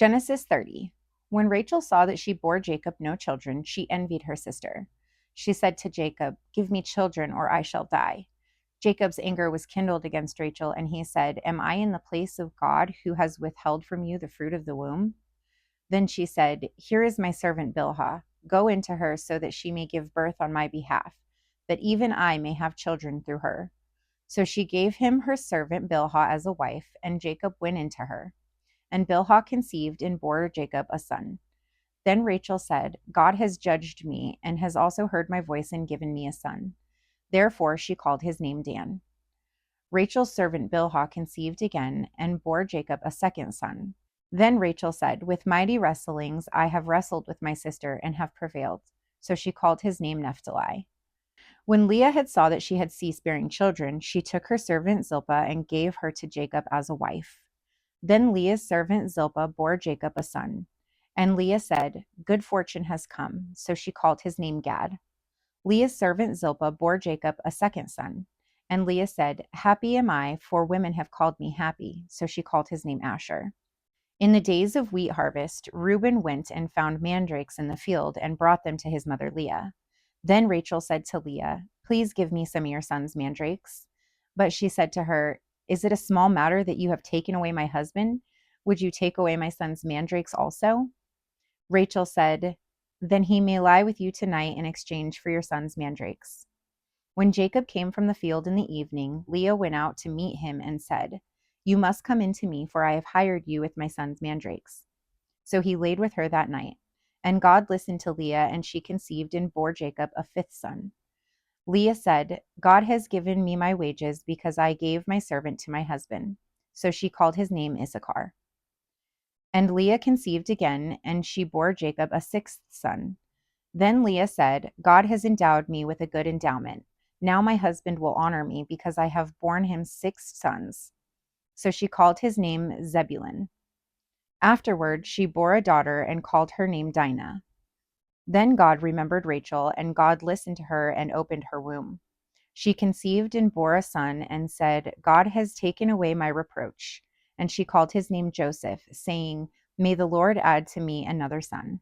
Genesis 30. When Rachel saw that she bore Jacob no children, she envied her sister. She said to Jacob, "Give me children, or I shall die." Jacob's anger was kindled against Rachel, and he said, "Am I in the place of God, who has withheld from you the fruit of the womb?" Then she said, "Here is my servant Bilhah. Go into her so that she may give birth on my behalf, that even I may have children through her." So she gave him her servant Bilhah as a wife, and Jacob went into her. And Bilhah conceived and bore Jacob a son. Then Rachel said, "God has judged me and has also heard my voice and given me a son." Therefore she called his name Dan. Rachel's servant Bilhah conceived again and bore Jacob a second son. Then Rachel said, "With mighty wrestlings I have wrestled with my sister and have prevailed." So she called his name Naphtali. When Leah had saw that she had ceased bearing children, she took her servant Zilpah and gave her to Jacob as a wife. Then Leah's servant Zilpah bore Jacob a son. And Leah said, "Good fortune has come." So she called his name Gad. Leah's servant Zilpah bore Jacob a second son. And Leah said, "Happy am I, for women have called me happy." So she called his name Asher. In the days of wheat harvest, Reuben went and found mandrakes in the field and brought them to his mother Leah. Then Rachel said to Leah, "Please give me some of your son's mandrakes." But she said to her, "Is it a small matter that you have taken away my husband? Would you take away my son's mandrakes also?" Rachel said, "Then he may lie with you tonight in exchange for your son's mandrakes." When Jacob came from the field in the evening, Leah went out to meet him and said, "You must come in to me, for I have hired you with my son's mandrakes." So he laid with her that night. And God listened to Leah, and she conceived and bore Jacob a fifth son. Leah said, "God has given me my wages because I gave my servant to my husband." So she called his name Issachar. And Leah conceived again, and she bore Jacob a sixth son. Then Leah said, "God has endowed me with a good endowment. Now my husband will honor me because I have borne him six sons." So she called his name Zebulun. Afterward, she bore a daughter and called her name Dinah. Then God remembered Rachel, and God listened to her and opened her womb. She conceived and bore a son and said, "God has taken away my reproach." And she called his name Joseph, saying, "May the Lord add to me another son."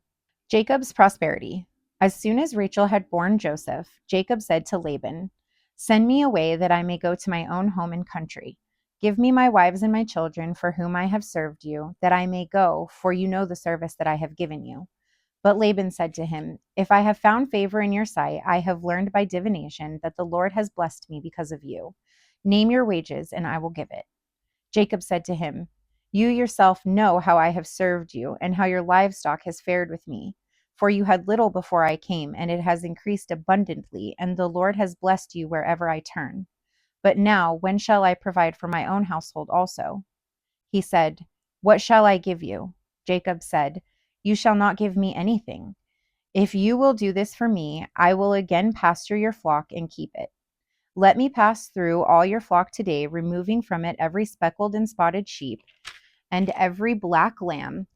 Jacob's prosperity. As soon as Rachel had borne Joseph, Jacob said to Laban, "Send me away that I may go to my own home and country. Give me my wives and my children for whom I have served you, that I may go, for you know the service that I have given you." But Laban said to him, "If I have found favor in your sight, I have learned by divination that the Lord has blessed me because of you. Name your wages, and I will give it." Jacob said to him, "You yourself know how I have served you, and how your livestock has fared with me. For you had little before I came, and it has increased abundantly, and the Lord has blessed you wherever I turn. But now, when shall I provide for my own household also?" He said, "What shall I give you?" Jacob said, "You shall not give me anything. If you will do this for me, I will again pasture your flock and keep it. Let me pass through all your flock today, removing from it every speckled and spotted sheep, and every black lamb,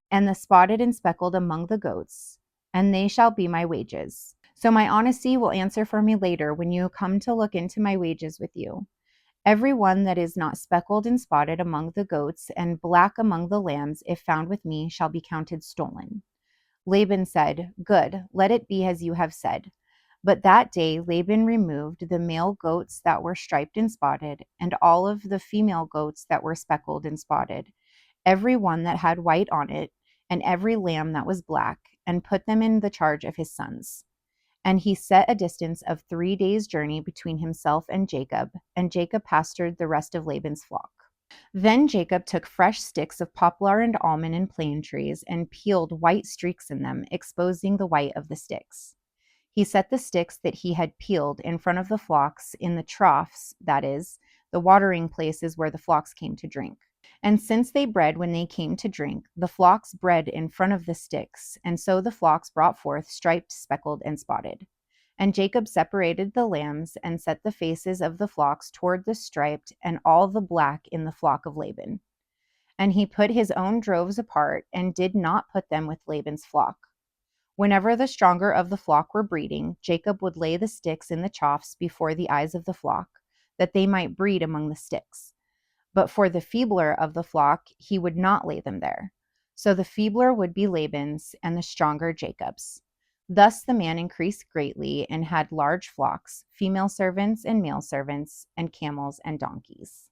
and the spotted and speckled among the goats, and they shall be my wages. So my honesty will answer for me later when you come to look into my wages with you. Every one that is not speckled and spotted among the goats, and black among the lambs, if found with me, shall be counted stolen." Laban said, "Good, let it be as you have said." But that day Laban removed the male goats that were striped and spotted, and all of the female goats that were speckled and spotted, every one that had white on it, and every lamb that was black, and put them in the charge of his sons. And he set a distance of 3 days' journey between himself and Jacob pastured the rest of Laban's flock. Then Jacob took fresh sticks of poplar and almond and plane trees and peeled white streaks in them, exposing the white of the sticks. He set the sticks that he had peeled in front of the flocks in the troughs, that is, the watering places where the flocks came to drink. And since they bred when they came to drink, the flocks bred in front of the sticks, and so the flocks brought forth striped, speckled, and spotted. And Jacob separated the lambs and set the faces of the flocks toward the striped and all the black in the flock of Laban. And he put his own droves apart and did not put them with Laban's flock. Whenever the stronger of the flock were breeding, Jacob would lay the sticks in the troughs before the eyes of the flock, that they might breed among the sticks. But for the feebler of the flock, he would not lay them there. So the feebler would be Laban's, and the stronger Jacob's. Thus the man increased greatly and had large flocks, female servants and male servants, and camels and donkeys.